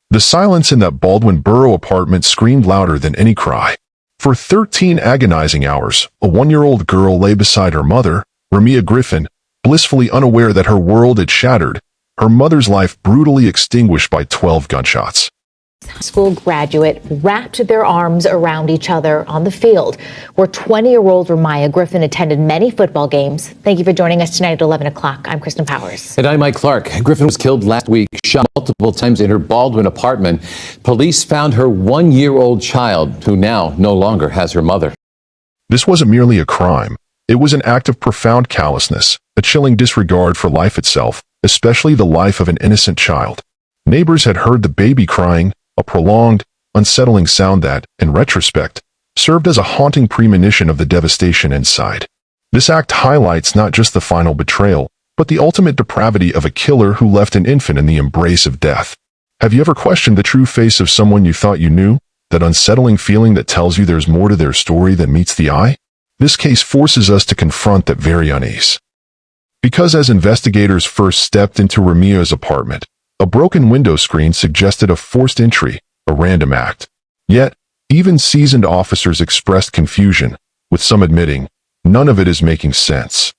The silence in that Baldwin Borough apartment screamed louder than any cry. For 13 agonizing hours, a 1-year-old girl lay beside her mother, RaMiah Griffin, blissfully unaware that her world had shattered, her mother's life brutally extinguished by 12 gunshots. School graduate wrapped their arms around each other on the field where 20-year-old RaMiah Griffin attended many football games. Thank you for joining us tonight at 11 o'clock. I'm Kristen Powers. And I'm Mike Clark. Griffin was killed last week, shot multiple times in her Baldwin apartment. Police found her 1-year-old child, who now no longer has her mother. This wasn't merely a crime. It was an act of profound callousness, a chilling disregard for life itself, especially the life of an innocent child. Neighbors had heard the baby crying, a prolonged, unsettling sound that, in retrospect, served as a haunting premonition of the devastation inside. This act highlights not just the final betrayal, but the ultimate depravity of a killer who left an infant in the embrace of death. Have you ever questioned the true face of someone you thought you knew? That unsettling feeling that tells you there's more to their story than meets the eye? This case forces us to confront that very unease. Because as investigators first stepped into RaMiah's apartment, a broken window screen suggested a forced entry, a random act. Yet, even seasoned officers expressed confusion, with some admitting, none of it is making sense.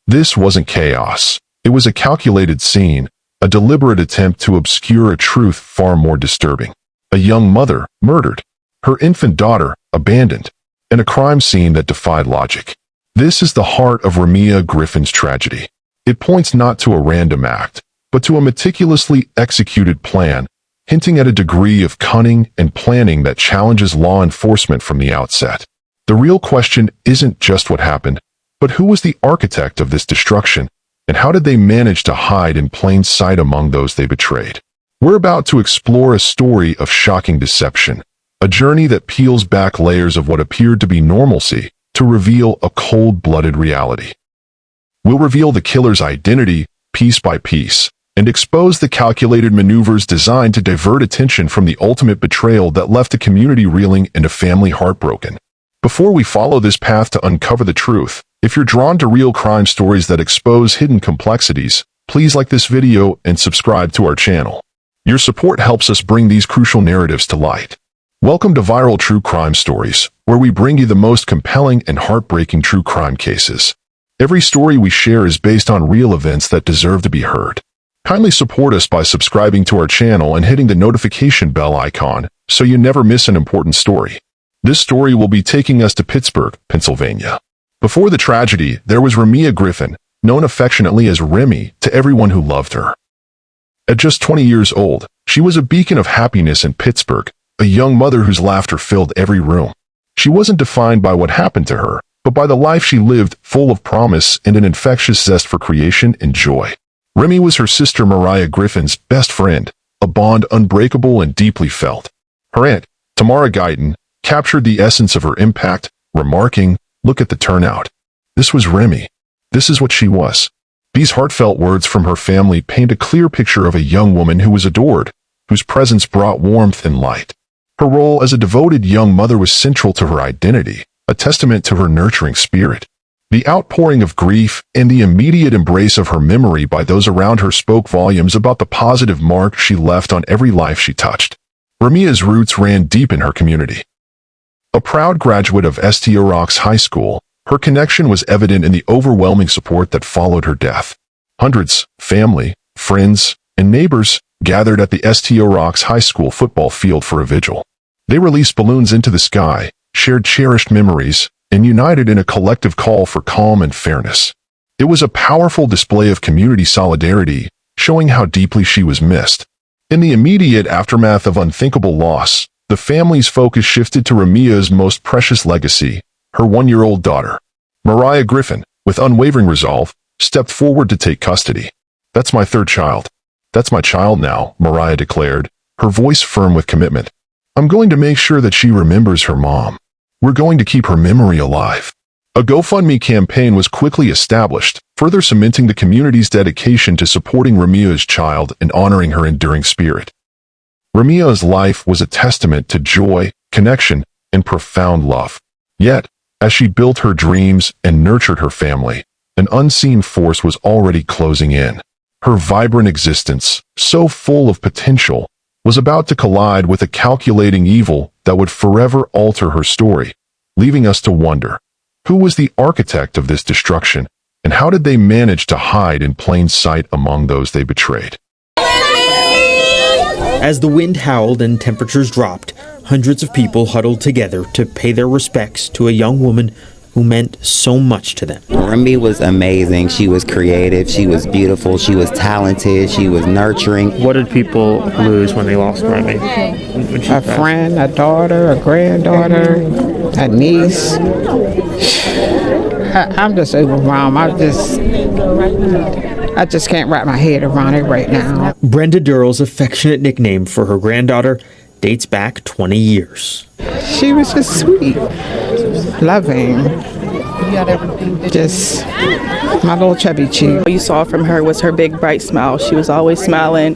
This wasn't chaos. It was a calculated scene, a deliberate attempt to obscure a truth far more disturbing. A young mother murdered, her infant daughter abandoned, and a crime scene that defied logic. This is the heart of RaMiah Griffin's tragedy. It points not to a random act, but to a meticulously executed plan, hinting at a degree of cunning and planning that challenges law enforcement from the outset. The real question isn't just what happened, but who was the architect of this destruction, and how did they manage to hide in plain sight among those they betrayed? We're about to explore a story of shocking deception, a journey that peels back layers of what appeared to be normalcy to reveal a cold-blooded reality. We'll reveal the killer's identity piece by piece, and expose the calculated maneuvers designed to divert attention from the ultimate betrayal that left a community reeling and a family heartbroken. Before we follow this path to uncover the truth, if you're drawn to real crime stories that expose hidden complexities, please like this video and subscribe to our channel. Your support helps us bring these crucial narratives to light. Welcome to Viral True Crime Stories, where we bring you the most compelling and heartbreaking true crime cases. Every story we share is based on real events that deserve to be heard. Kindly support us by subscribing to our channel and hitting the notification bell icon so you never miss an important story. This story will be taking us to Pittsburgh, Pennsylvania. Before the tragedy, there was RaMiah Griffin, known affectionately as Remy to everyone who loved her. At just 20 years old, she was a beacon of happiness in Pittsburgh, a young mother whose laughter filled every room. She wasn't defined by what happened to her, but by the life she lived, full of promise and an infectious zest for creation and joy. Remy was her sister Mariah Griffin's best friend, a bond unbreakable and deeply felt. Her aunt, Tamara Guyton, captured the essence of her impact, remarking, "Look at the turnout. This was Remy. This is what she was." These heartfelt words from her family paint a clear picture of a young woman who was adored, whose presence brought warmth and light. Her role as a devoted young mother was central to her identity, a testament to her nurturing spirit. The outpouring of grief and the immediate embrace of her memory by those around her spoke volumes about the positive mark she left on every life she touched. RaMiah's roots ran deep in her community. A proud graduate of St. Rocks High School, her connection was evident in the overwhelming support that followed her death. Hundreds, family, friends, and neighbors gathered at the St. Rocks High School football field for a vigil. They released balloons into the sky, shared cherished memories, and united in a collective call for calm and fairness. It was a powerful display of community solidarity, showing how deeply she was missed. In the immediate aftermath of unthinkable loss, the family's focus shifted to RaMiah's most precious legacy, her 1-year-old daughter. Mariah Griffin, with unwavering resolve, stepped forward to take custody. "That's my third child. That's my child now," Mariah declared, her voice firm with commitment. "I'm going to make sure that she remembers her mom. We're going to keep her memory alive." A GoFundMe campaign was quickly established, further cementing the community's dedication to supporting RaMiah's child and honoring her enduring spirit. RaMiah's life was a testament to joy, connection, and profound love. Yet, as she built her dreams and nurtured her family, an unseen force was already closing in. Her vibrant existence, so full of potential, was about to collide with a calculating evil that would forever alter her story, leaving us to wonder, who was the architect of this destruction, and how did they manage to hide in plain sight among those they betrayed? As the wind howled and temperatures dropped, hundreds of people huddled together to pay their respects to a young woman who meant so much to them. RaMiah was amazing. She was creative. She was beautiful. She was talented. She was nurturing. What did people lose when they lost RaMiah? A friend, a daughter, a granddaughter, a niece. I'm just overwhelmed. I just can't wrap my head around it right now. Brenda Durrell's affectionate nickname for her granddaughter dates back 20 years. She was just sweet, loving, just my little chubby cheek. What you saw from her was her big bright smile. She was always smiling,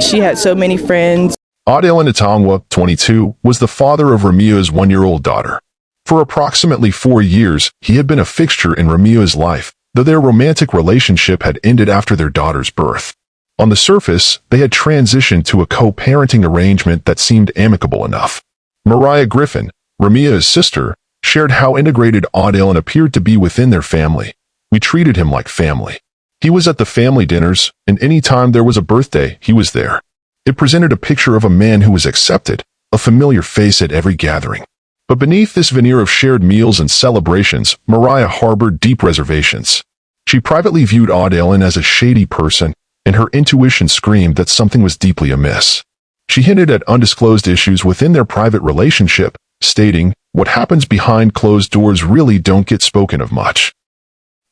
she had so many friends. Adelan Atangwa, 22, was the father of RaMiah's 1-year-old daughter. For approximately 4 years, he had been a fixture in RaMiah's life, though their romantic relationship had ended after their daughter's birth. On the surface, they had transitioned to a co-parenting arrangement that seemed amicable enough. RaMiah Griffin, RaMiah's sister, shared how integrated Adelan appeared to be within their family. We treated him like family. He was at the family dinners, and any time there was a birthday, he was there. It presented a picture of a man who was accepted, a familiar face at every gathering. But beneath this veneer of shared meals and celebrations, RaMiah harbored deep reservations. She privately viewed Adelan as a shady person, and her intuition screamed that something was deeply amiss. She hinted at undisclosed issues within their private relationship, stating, "What happens behind closed doors really don't get spoken of much."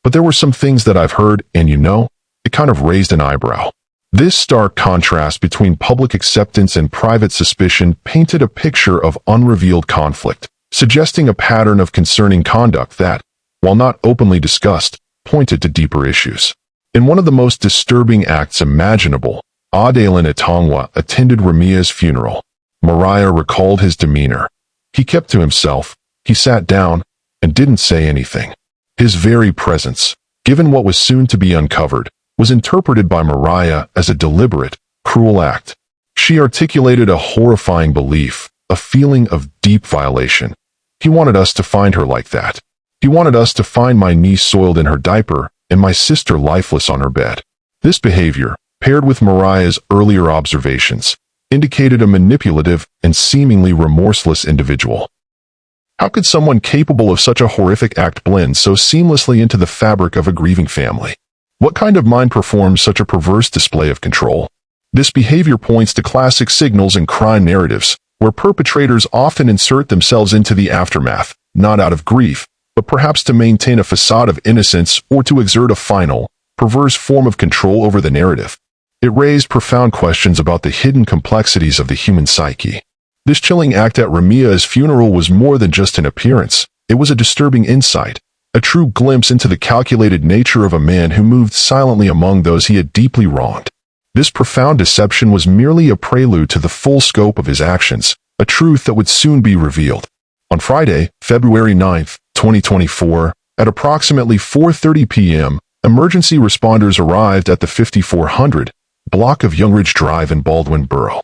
But there were some things that I've heard, and it kind of raised an eyebrow. This stark contrast between public acceptance and private suspicion painted a picture of unrevealed conflict, suggesting a pattern of concerning conduct that, while not openly discussed, pointed to deeper issues. In one of the most disturbing acts imaginable, Adelan Atangwa attended RaMiah's funeral. RaMiah recalled his demeanor. He kept to himself, he sat down, and didn't say anything. His very presence, given what was soon to be uncovered, was interpreted by RaMiah as a deliberate, cruel act. She articulated a horrifying belief, a feeling of deep violation. He wanted us to find her like that. He wanted us to find my niece soiled in her diaper and my sister lifeless on her bed. This behavior, paired with RaMiah's earlier observations, indicated a manipulative and seemingly remorseless individual. How could someone capable of such a horrific act blend so seamlessly into the fabric of a grieving family? What kind of mind performs such a perverse display of control? This behavior points to classic signals in crime narratives, where perpetrators often insert themselves into the aftermath, not out of grief, but perhaps to maintain a facade of innocence or to exert a final, perverse form of control over the narrative. It raised profound questions about the hidden complexities of the human psyche. This chilling act at RaMiah's funeral was more than just an appearance. It was a disturbing insight, a true glimpse into the calculated nature of a man who moved silently among those he had deeply wronged. This profound deception was merely a prelude to the full scope of his actions, a truth that would soon be revealed. On Friday, February 9, 2024, at approximately 4:30 p.m., emergency responders arrived at the 5400 block of Youngridge Drive in Baldwin Borough.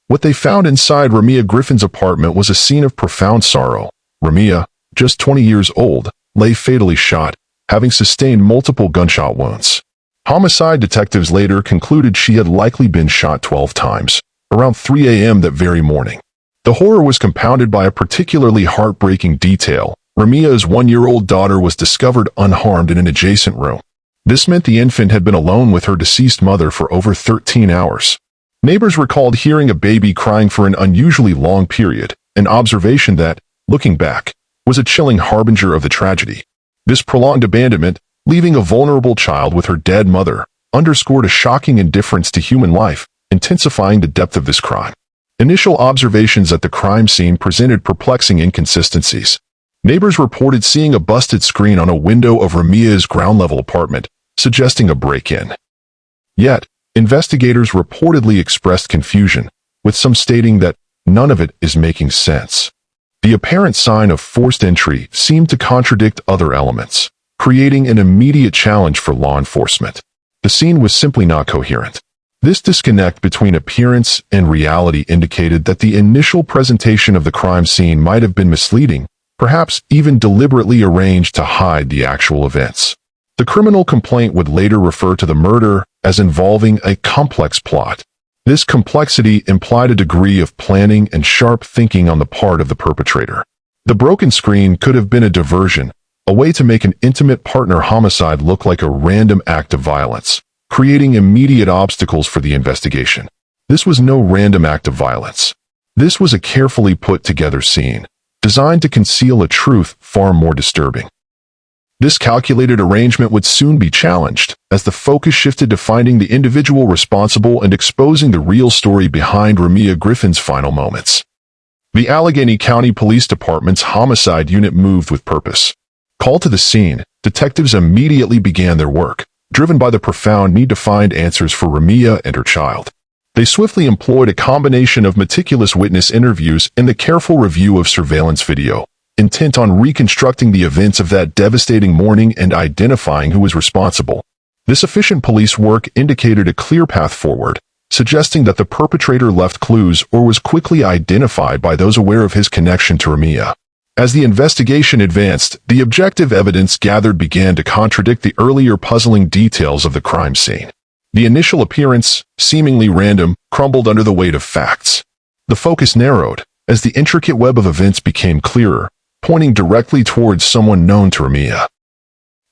What they found inside RaMiah Griffin's apartment was a scene of profound sorrow. RaMiah, just 20 years old, lay fatally shot, having sustained multiple gunshot wounds. Homicide detectives later concluded she had likely been shot 12 times, around 3 a.m. that very morning. The horror was compounded by a particularly heartbreaking detail. RaMiah's 1-year-old daughter was discovered unharmed in an adjacent room. This meant the infant had been alone with her deceased mother for over 13 hours. Neighbors recalled hearing a baby crying for an unusually long period, an observation that, looking back, was a chilling harbinger of the tragedy. This prolonged abandonment, leaving a vulnerable child with her dead mother, underscored a shocking indifference to human life, intensifying the depth of this crime. Initial observations at the crime scene presented perplexing inconsistencies. Neighbors reported seeing a busted screen on a window of RaMiah's ground-level apartment, suggesting a break-in. Yet, investigators reportedly expressed confusion, with some stating that none of it is making sense. The apparent sign of forced entry seemed to contradict other elements, creating an immediate challenge for law enforcement. The scene was simply not coherent. This disconnect between appearance and reality indicated that the initial presentation of the crime scene might have been misleading, perhaps even deliberately arranged to hide the actual events. The criminal complaint would later refer to the murder as involving a complex plot. This complexity implied a degree of planning and sharp thinking on the part of the perpetrator. The broken screen could have been a diversion, a way to make an intimate partner homicide look like a random act of violence, creating immediate obstacles for the investigation. This was no random act of violence. This was a carefully put-together scene, designed to conceal a truth far more disturbing. This calculated arrangement would soon be challenged, as the focus shifted to finding the individual responsible and exposing the real story behind RaMiah Griffin's final moments. The Allegheny County Police Department's homicide unit moved with purpose. Called to the scene, detectives immediately began their work, driven by the profound need to find answers for RaMiah and her child. They swiftly employed a combination of meticulous witness interviews and the careful review of surveillance video, intent on reconstructing the events of that devastating morning and identifying who was responsible. This efficient police work indicated a clear path forward, suggesting that the perpetrator left clues or was quickly identified by those aware of his connection to RaMiah. As the investigation advanced, the objective evidence gathered began to contradict the earlier puzzling details of the crime scene. The initial appearance, seemingly random, crumbled under the weight of facts. The focus narrowed, as the intricate web of events became clearer, pointing directly towards someone known to RaMiah.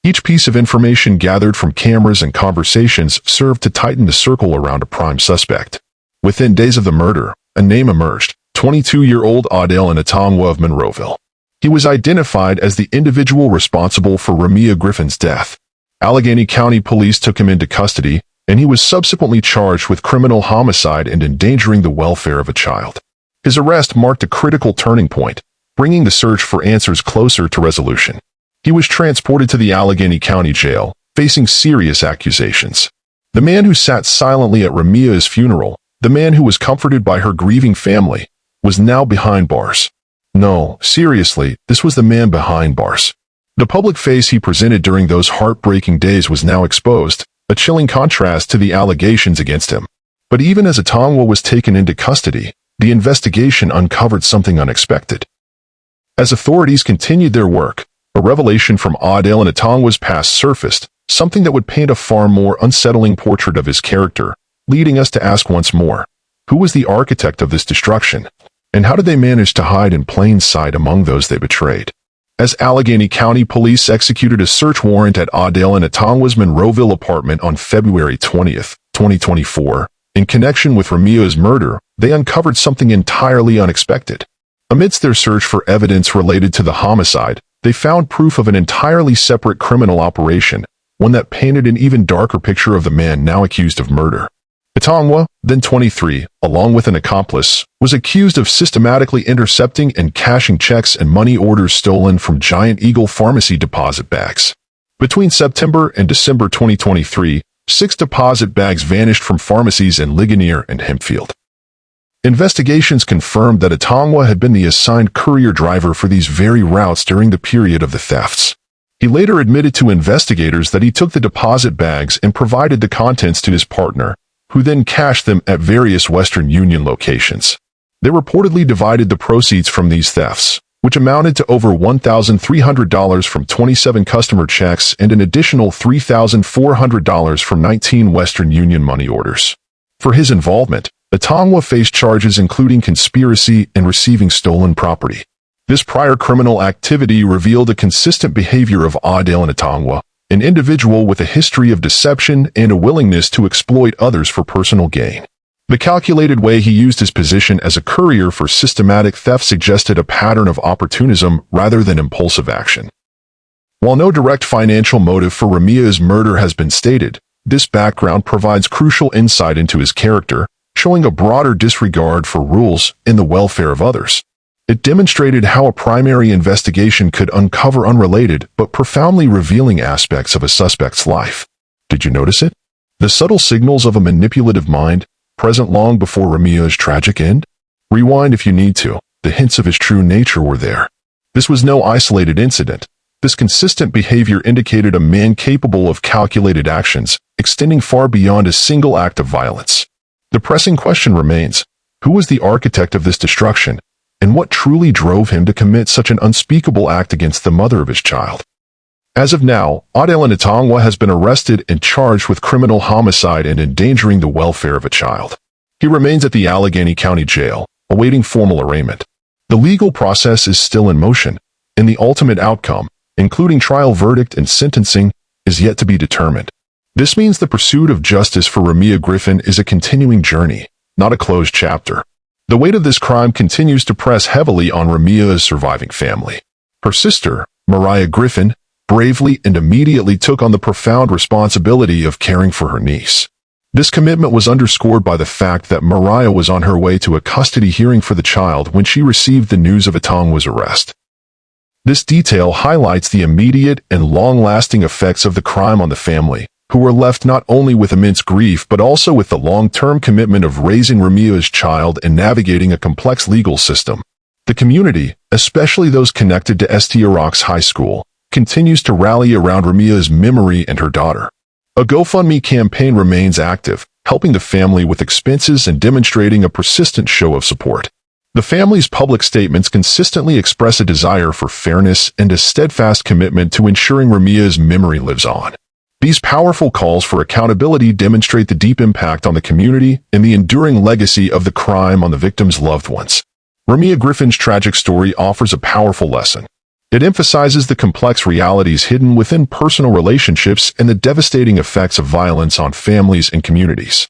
Each piece of information gathered from cameras and conversations served to tighten the circle around a prime suspect. Within days of the murder, a name emerged: 22-year-old Adel Anatongwa of Monroeville. He was identified as the individual responsible for RaMiah Griffin's death. Allegheny County Police took him into custody, and he was subsequently charged with criminal homicide and endangering the welfare of a child. His arrest marked a critical turning point, bringing the search for answers closer to resolution. He was transported to the Allegheny County Jail, facing serious accusations. The man who sat silently at RaMiah's funeral, the man who was comforted by her grieving family, was now behind bars. No, seriously, this was the man behind bars. The public face he presented during those heartbreaking days was now exposed, a chilling contrast to the allegations against him. But even as Anatongwa was taken into custody, the investigation uncovered something unexpected. As authorities continued their work, a revelation from Adel Anatongwa's past surfaced, something that would paint a far more unsettling portrait of his character, leading us to ask once more, who was the architect of this destruction, and how did they manage to hide in plain sight among those they betrayed? As Allegheny County Police executed a search warrant at Adel Anatongwa's Monroeville apartment on February 20, 2024, in connection with RaMiah's murder, they uncovered something entirely unexpected. Amidst their search for evidence related to the homicide, they found proof of an entirely separate criminal operation, one that painted an even darker picture of the man now accused of murder. Anatongwa, then 23, along with an accomplice, was accused of systematically intercepting and cashing checks and money orders stolen from Giant Eagle pharmacy deposit bags. Between September and December 2023, 6 deposit bags vanished from pharmacies in Ligonier and Hempfield. Investigations confirmed that Anatongwa had been the assigned courier driver for these very routes during the period of the thefts. He later admitted to investigators that he took the deposit bags and provided the contents to his partner, who then cashed them at various Western Union locations. They reportedly divided the proceeds from these thefts, which amounted to over $1,300 from 27 customer checks and an additional $3,400 from 19 Western Union money orders. For his involvement, Anatongwa faced charges including conspiracy and receiving stolen property. This prior criminal activity revealed a consistent behavior of Adel Anatongwa, an individual with a history of deception and a willingness to exploit others for personal gain. The calculated way he used his position as a courier for systematic theft suggested a pattern of opportunism rather than impulsive action. While no direct financial motive for RaMiah's murder has been stated, this background provides crucial insight into his character, showing a broader disregard for rules and the welfare of others. It demonstrated how a primary investigation could uncover unrelated but profoundly revealing aspects of a suspect's life. Did you notice it? The subtle signals of a manipulative mind, present long before RaMiah's tragic end? Rewind if you need to. The hints of his true nature were there. This was no isolated incident. This consistent behavior indicated a man capable of calculated actions, extending far beyond a single act of violence. The pressing question remains, who was the architect of this destruction, and what truly drove him to commit such an unspeakable act against the mother of his child? As of now, Adela Natangwa has been arrested and charged with criminal homicide and endangering the welfare of a child. He remains at the Allegheny County Jail, awaiting formal arraignment. The legal process is still in motion, and the ultimate outcome, including trial verdict and sentencing, is yet to be determined. This means the pursuit of justice for RaMiah Griffin is a continuing journey, not a closed chapter. The weight of this crime continues to press heavily on RaMiah's surviving family. Her sister, RaMiah Griffin, bravely and immediately took on the profound responsibility of caring for her niece. This commitment was underscored by the fact that RaMiah was on her way to a custody hearing for the child when she received the news of Atangwa's arrest. This detail highlights the immediate and long-lasting effects of the crime on the family, who were left not only with immense grief but also with the long-term commitment of raising RaMiah's child and navigating a complex legal system. The community, especially those connected to St. Rock's High School, continues to rally around RaMiah's memory and her daughter. A GoFundMe campaign remains active, helping the family with expenses and demonstrating a persistent show of support. The family's public statements consistently express a desire for fairness and a steadfast commitment to ensuring RaMiah's memory lives on. These powerful calls for accountability demonstrate the deep impact on the community and the enduring legacy of the crime on the victim's loved ones. RaMiah Griffin's tragic story offers a powerful lesson. It emphasizes the complex realities hidden within personal relationships and the devastating effects of violence on families and communities.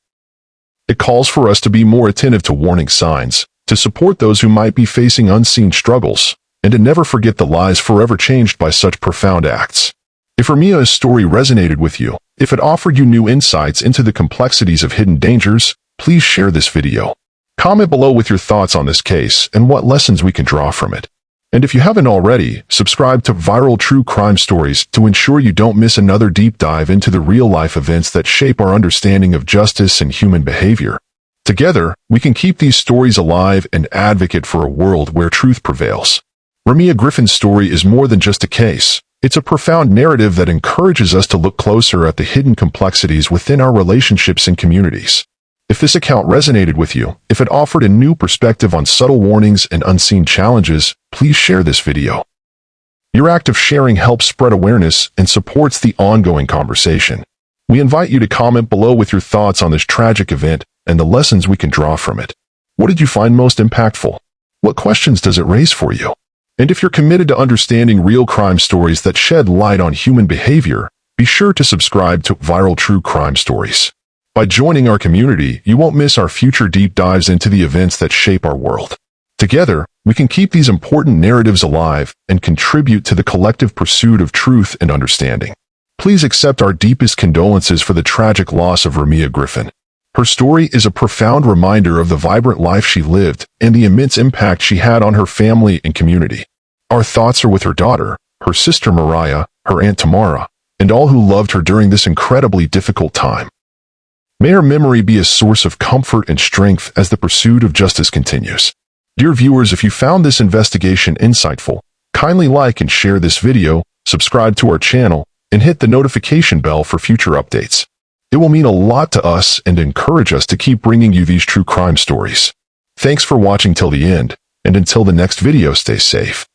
It calls for us to be more attentive to warning signs, to support those who might be facing unseen struggles, and to never forget the lives forever changed by such profound acts. If RaMiah's story resonated with you, if it offered you new insights into the complexities of hidden dangers, please share this video. Comment below with your thoughts on this case and what lessons we can draw from it. And if you haven't already, subscribe to Viral True Crime Stories to ensure you don't miss another deep dive into the real-life events that shape our understanding of justice and human behavior. Together, we can keep these stories alive and advocate for a world where truth prevails. RaMiah Griffin's story is more than just a case. It's a profound narrative that encourages us to look closer at the hidden complexities within our relationships and communities. If this account resonated with you, if it offered a new perspective on subtle warnings and unseen challenges, please share this video. Your act of sharing helps spread awareness and supports the ongoing conversation. We invite you to comment below with your thoughts on this tragic event and the lessons we can draw from it. What did you find most impactful? What questions does it raise for you? And if you're committed to understanding real crime stories that shed light on human behavior, be sure to subscribe to Viral True Crime Stories. By joining our community, you won't miss our future deep dives into the events that shape our world. Together, we can keep these important narratives alive and contribute to the collective pursuit of truth and understanding. Please accept our deepest condolences for the tragic loss of RaMiah Griffin. Her story is a profound reminder of the vibrant life she lived and the immense impact she had on her family and community. Our thoughts are with her daughter, her sister Mariah, her aunt Tamara, and all who loved her during this incredibly difficult time. May her memory be a source of comfort and strength as the pursuit of justice continues. Dear viewers, if you found this investigation insightful, kindly like and share this video, subscribe to our channel, and hit the notification bell for future updates. It will mean a lot to us and encourage us to keep bringing you these true crime stories. Thanks for watching till the end, and until the next video, stay safe.